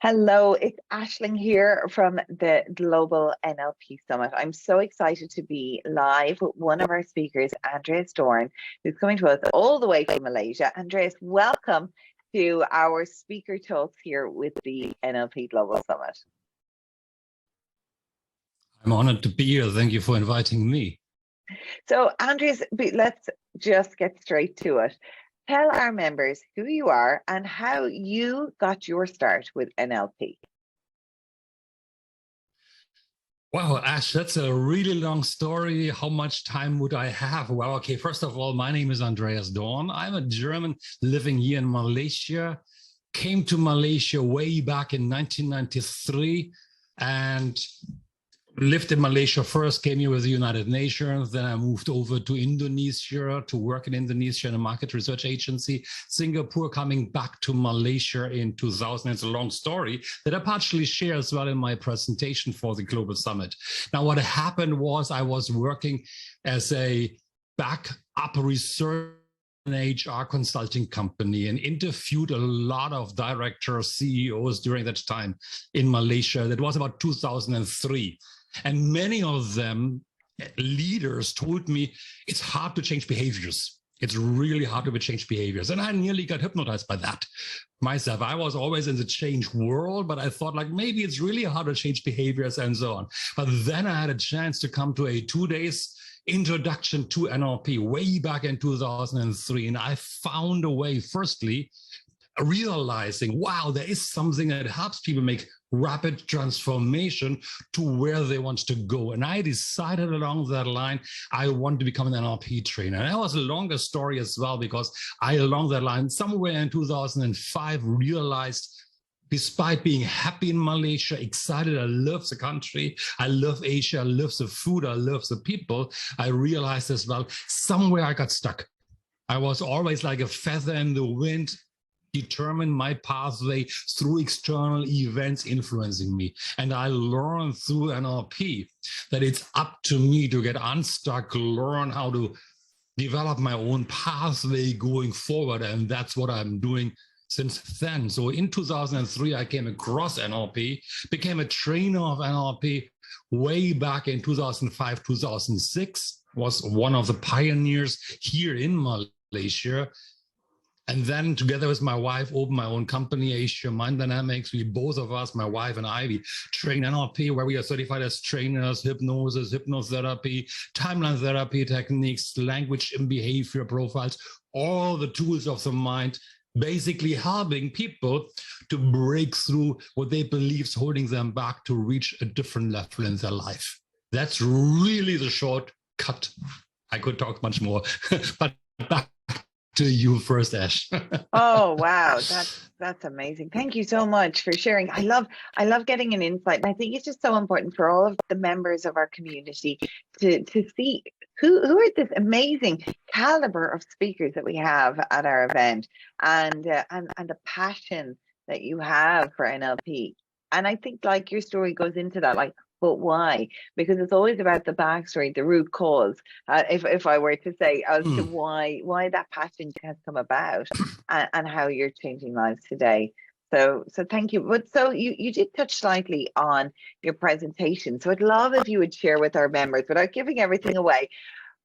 Hello, it's Aisling here from the Global NLP Summit. I'm so excited to be live with one of our speakers, Andreas Dorn, who's coming to us all the way from Malaysia. Andreas, welcome to our speaker talks here with the NLP Global Summit. I'm honored to be here. Thank you for inviting me. So, Andreas, let's just get straight to it. Tell our members who you are and how you got your start with NLP. Wow, Ash, that's a really long story. How much time would I have? Well, okay, first of all, my name is Andreas Dorn. I'm a German living here in Malaysia. Came to Malaysia way back in 1993 and lived in Malaysia first, came here with the United Nations. Then I moved over to Indonesia to work in Indonesia in a market research agency. Singapore, coming back to Malaysia in 2000. It's a long story that I partially share as well in my presentation for the Global Summit. Now, what happened was I was working as a backup research an HR consulting company and interviewed a lot of directors, CEOs during that time in Malaysia. That was about 2003. And many of them, leaders, told me it's hard to change behaviors. It's really hard to change behaviors. And I nearly got hypnotized by that myself. I was always in the change world, but I thought like maybe it's really hard to change behaviors and so on. But then I had a chance to come to a 2 days introduction to NLP way back in 2003. And I found a way, firstly, realizing, wow, there is something that helps people make rapid transformation to where they want to go. And I decided along that line, I want to become an NLP trainer. And that was a longer story as well, because I, along that line, somewhere in 2005, realized, despite being happy in Malaysia, excited, I love the country, I love Asia, I love the food, I love the people, I realized as well, somewhere I got stuck. I was always like a feather in the wind, determine my pathway through external events influencing me. And I learned through NLP that it's up to me to get unstuck, learn how to develop my own pathway going forward. And that's what I'm doing since then. So in 2003, I came across NLP, became a trainer of NLP way back in 2005, 2006, was one of the pioneers here in Malaysia. And then together with my wife, opened my own company, Asia Mind Dynamics. We, both of us, my wife and I, we train NLP, where we are certified as trainers, hypnosis, hypnotherapy, timeline therapy techniques, language and behavior profiles, all the tools of the mind, basically helping people to break through what they believe is holding them back to reach a different level in their life. That's really the shortcut. I could talk much more, but back to you first, Ash. Oh wow, that's amazing. Thank you so much for sharing. I love getting an insight, and I think it's just so important for all of the members of our community to see who are this amazing caliber of speakers that we have at our event, and the passion that you have for NLP. And I think like your story goes into that, like, but why? Because it's always about the backstory, the root cause. If I were to say as to why that passion has come about, and how you're changing lives today. So thank you. But so you did touch slightly on your presentation. So I'd love if you would share with our members, without giving everything away,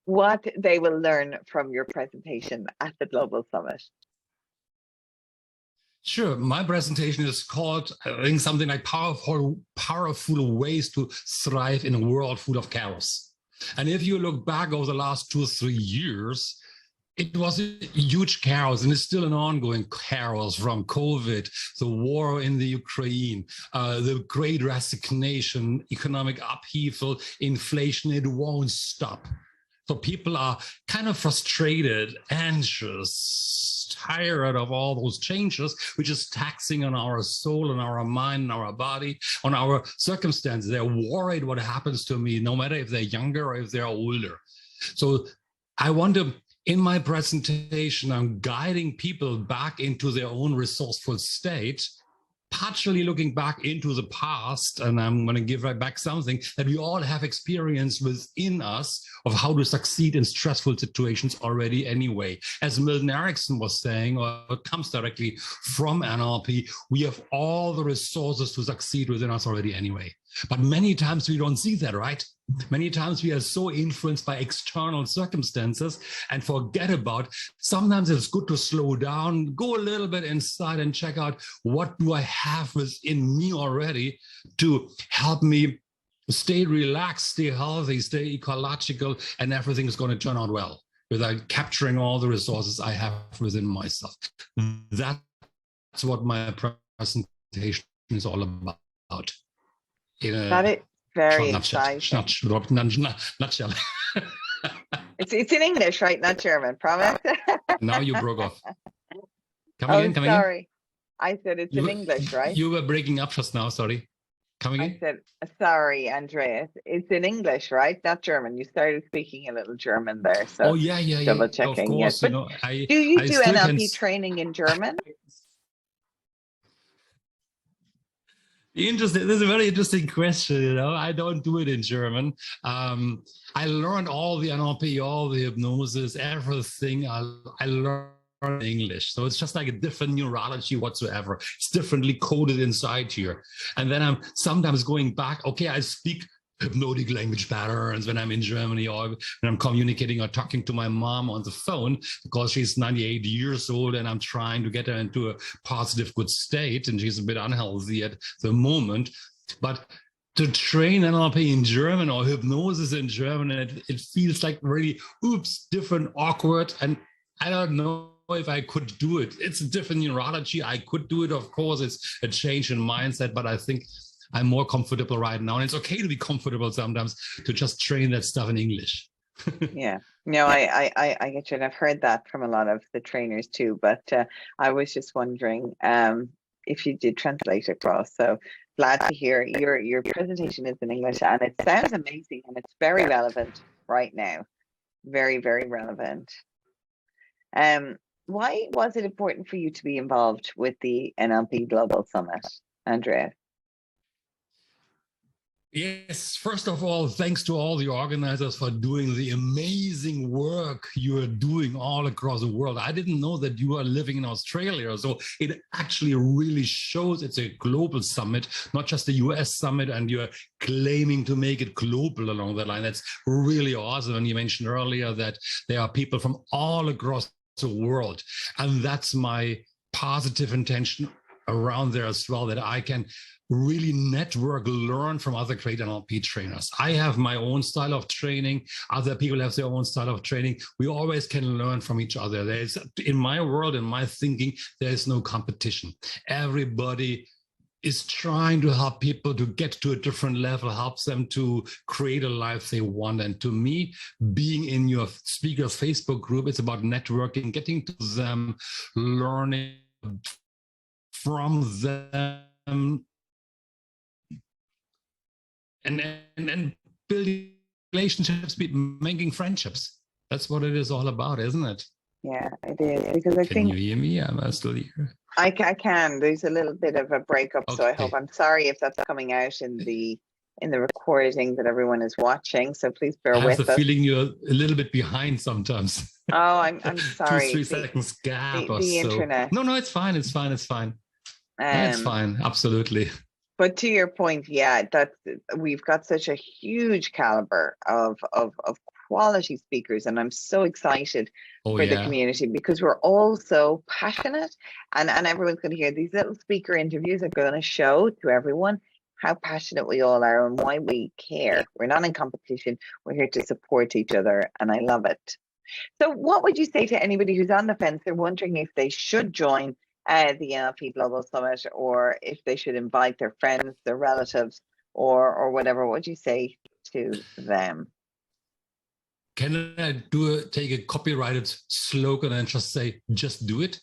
what they will learn from your presentation at the Global Summit. Sure. My presentation is called, I think, something like powerful ways to thrive in a world full of chaos. And if you look back over the last 2 or 3 years, it was a huge chaos, and it's still an ongoing chaos, from COVID, the war in the Ukraine, the great resignation, economic upheaval, inflation. It won't stop. So people are kind of frustrated, anxious, tired of all those changes, which is taxing on our soul, on our mind, on our body, on our circumstances. They're worried what happens to me, no matter if they're younger or if they're older. So I want to, in my presentation, I'm guiding people back into their own resourceful state partially looking back into the past, and I'm going to give right back something that we all have experience within us of how to succeed in stressful situations already anyway. As Milton Erickson was saying, or it comes directly from NLP, we have all the resources to succeed within us already anyway. But many times we don't see that, right? Many times we are so influenced by external circumstances and forget about. Sometimes it's good to slow down, go a little bit inside and check out what do I have within me already to help me stay relaxed, stay healthy, stay ecological, and everything is going to turn out well without capturing all the resources I have within myself. That's what my presentation is all about. That is very exciting. Nutshell. It's in English, right? Not German, promise? Now you broke off. Come Again. Again. I said it's in English, right? You were breaking up just now, sorry. Come again? I said, sorry, Andreas. It's in English, right? Not German. You started speaking a little German there. So double checking. Of course, yes. But do you do NLP training in German? Interesting. This is a very interesting question. I don't do it in German. I learned all the NLP, all the hypnosis, everything. I learned in English. So it's just like a different neurology whatsoever. It's differently coded inside here. And then I'm sometimes going back. Okay, I speak hypnotic language patterns when I'm in Germany or when I'm communicating or talking to my mom on the phone because she's 98 years old and I'm trying to get her into a positive, good state and she's a bit unhealthy at the moment. But to train NLP in German or hypnosis in German, it feels like really, different, awkward. And I don't know if I could do it. It's a different neurology. I could do it. Of course, it's a change in mindset, but I think I'm more comfortable right now. And it's okay to be comfortable sometimes to just train that stuff in English. Yeah, no, I get you. And I've heard that from a lot of the trainers too. But I was just wondering if you did translate across. So glad to hear your presentation is in English and it sounds amazing and it's very relevant right now. Very, very relevant. Why was it important for you to be involved with the NLP Global Summit, Andrea? Yes, first of all, thanks to all the organizers for doing the amazing work you are doing all across the world. I didn't know that you are living in Australia. So it actually really shows it's a global summit, not just a US summit, and you're claiming to make it global along that line. That's really awesome. And you mentioned earlier that there are people from all across the world. And that's my positive intention around there as well, that I can really network, learn from other great NLP trainers. I have my own style of training. Other people have their own style of training. We always can learn from each other. There's, in my world, in my thinking, there is no competition. Everybody is trying to help people to get to a different level, helps them to create a life they want. And to me, being in your speakers Facebook group, it's about networking, getting to them, learning from them, and building relationships, making friendships. That's what it is all about, isn't it? Yeah, it is. Because I think. Can you hear me? I'm still here. I can. There's a little bit of a breakup, Okay. so I hope. I'm sorry if that's coming out in the recording that everyone is watching. So please bear with us. I have the feeling you're a little bit behind sometimes. Oh, I'm sorry. 2-3 seconds gap or the so. internet. No, it's fine. It's fine. It's fine. It's fine. Absolutely. But to your point, yeah, we've got such a huge caliber of quality speakers, and I'm so excited for the community because we're all so passionate, and everyone's going to hear these little speaker interviews are going to show to everyone how passionate we all are and why we care. We're not in competition. We're here to support each other, and I love it. So what would you say to anybody who's on the fence? They're wondering if they should join the NLP Global Summit, or if they should invite their friends, their relatives, or whatever. What would you say to them? Can I take a copyrighted slogan and just say, just do it?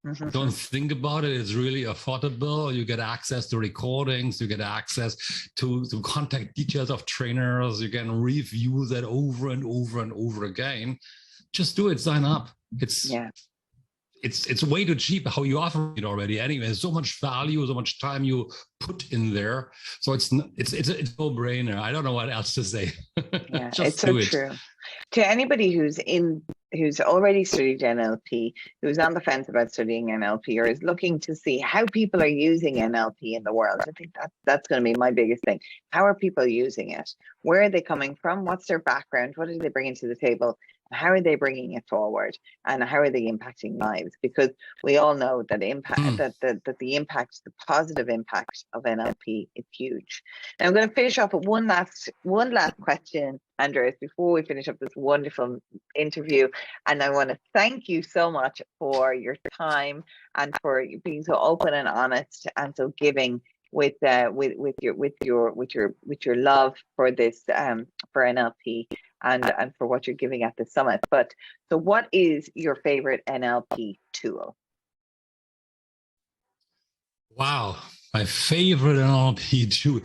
Mm-hmm. Don't think about it. It's really affordable. You get access to recordings. You get access to contact details of trainers. You can review that over and over and over again. Just do it. Sign up. it's way too cheap how you offer it already. Anyway, there's so much value, so much time you put in there. So it's a no-brainer. I don't know what else to say. Yeah, Just it's so do it. true. To anybody who's already studied NLP, who's on the fence about studying NLP, or is looking to see how people are using NLP in the world, I think that's going to be my biggest thing. How are people using it? Where are they coming from? What's their background? What are they bringing to the table? How are they bringing it forward? And how are they impacting lives? Because we all know that the positive impact of NLP is huge. Now I'm going to finish off with one last question, Andreas, before we finish up this wonderful interview. And I want to thank you so much for your time and for being so open and honest and so giving with your love for this for NLP and for what you're giving at the summit. But so what is your favorite NLP tool? Wow, my favorite NLP tool.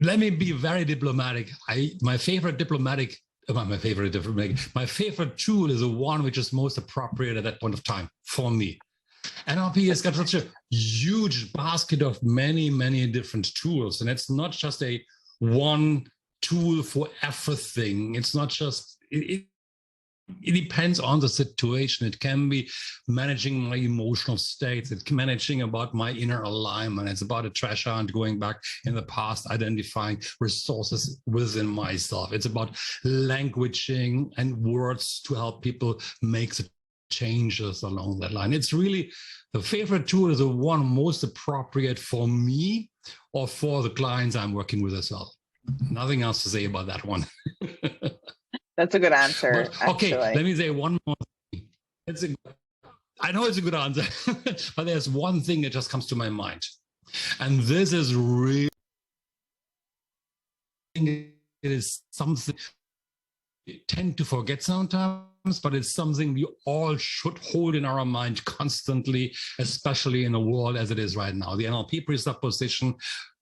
Let me be very diplomatic. My favorite tool is the one which is most appropriate at that point of time for me. NLP has got such a huge basket of many, many different tools, and it's not just a one tool for everything. It's not just it depends on the situation. It can be managing my emotional states. It's managing about my inner alignment. It's about a treasure hunt, going back in the past, identifying resources within myself. It's about languaging and words to help people make the changes along that line. It's really the favorite tool is the one most appropriate for me or for the clients I'm working with as well. Nothing else to say about that one. That's a good answer. But, okay, let me say one more thing. I know it's a good answer, but there's one thing that just comes to my mind. And this is really, it is something we tend to forget sometimes, but it's something we all should hold in our mind constantly, especially in a world as it is right now. The NLP presupposition,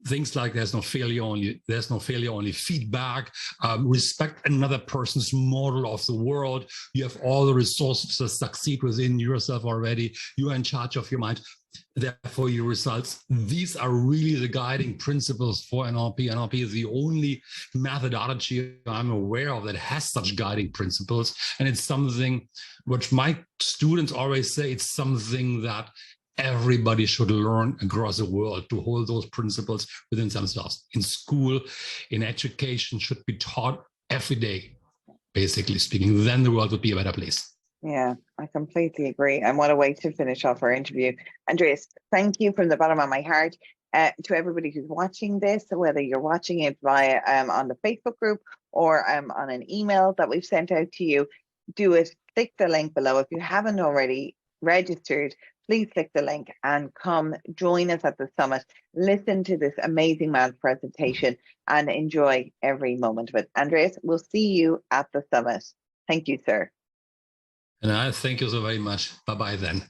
things like there's no failure, only feedback, respect another person's model of the world. You have all the resources to succeed within yourself already. You are in charge of your mind. Therefore, your results. These are really the guiding principles for NLP. NLP is the only methodology I'm aware of that has such guiding principles. And it's something which my students always say, it's something that everybody should learn across the world to hold those principles within themselves. In school, in education, should be taught every day, basically speaking. Then the world would be a better place. Yeah, I completely agree. And what a way to finish off our interview. Andreas, thank you from the bottom of my heart. To everybody who's watching this, whether you're watching it via on the Facebook group or on an email that we've sent out to you, do it. Click the link below. If you haven't already registered, please click the link and come join us at the summit. Listen to this amazing man's presentation and enjoy every moment of it. Andreas, we'll see you at the summit. Thank you, sir. And I thank you so very much. Bye-bye then.